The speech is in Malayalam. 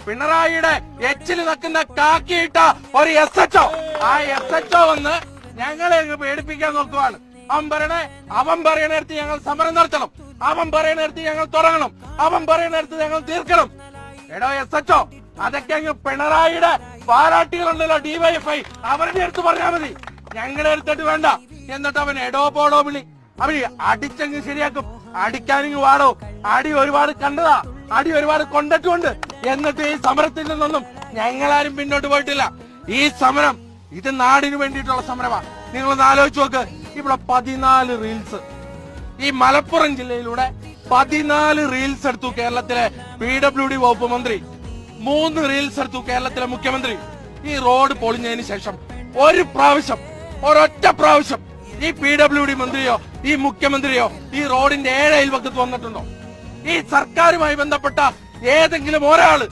പിണറായിയുടെ എച്ചിൽ നിൽക്കുന്ന കാക്കിയിട്ട ഒരു SHO, ആ SHO വന്ന് ഞങ്ങളെ പേടിപ്പിക്കാൻ നോക്കുവാണ്. അവൻ പറയണടുത്ത് ഞങ്ങൾ സമരം നടത്തണം, അവൻ പറയണടുത്ത് ഞങ്ങൾ തുടങ്ങണം, അവൻ പറയണടുത്ത് ഞങ്ങൾ തീർക്കണം. എടോ SHO, അതൊക്കെ അങ്ങ് പിണറായിയുടെ പാരാട്ടികളുണ്ടല്ലോ, DYFI, അവരുടെ അടുത്ത് പറഞ്ഞാൽ മതി, ഞങ്ങളെ എടുത്തിട്ട് വേണ്ട. എന്നിട്ട് അവൻ എടോ പോടോ വിളി, അവന് അടിച്ചങ്ങ് ശരിയാക്കും. അടിക്കാനിങ്ങ് വാടോ, അടി ഒരുപാട് കണ്ടതാ, അടി ഒരുപാട് കൊണ്ടിട്ടുണ്ട്. എന്നിട്ട് ഈ സമരത്തിൽ നിന്നൊന്നും ഞങ്ങളാരും പിന്നോട്ട് പോയിട്ടില്ല. ഈ സമരം ഇത് നാടിന് വേണ്ടിയിട്ടുള്ള സമരമാണ്. നിങ്ങളൊന്ന് ആലോചിച്ച് നോക്ക്. ഇവിടെ 14 റീൽസ്, ഈ മലപ്പുറം ജില്ലയിലൂടെ 14 റീൽസ് എടുത്തു കേരളത്തിലെ PWD വകുപ്പ് മന്ത്രി, 3 റീൽസ് എടുത്തു കേരളത്തിലെ മുഖ്യമന്ത്രി. ഈ റോഡ് പൊളിഞ്ഞതിന് ശേഷം ഒരൊറ്റ പ്രാവശ്യം ഈ PWD മന്ത്രിയോ ഈ മുഖ്യമന്ത്രിയോ ഈ റോഡിന്റെ 7 അയൽവക്കത്ത് വന്നിട്ടുണ്ടോ? ഈ സർക്കാരുമായി ബന്ധപ്പെട്ട ഏതെങ്കിലും ഒരാള്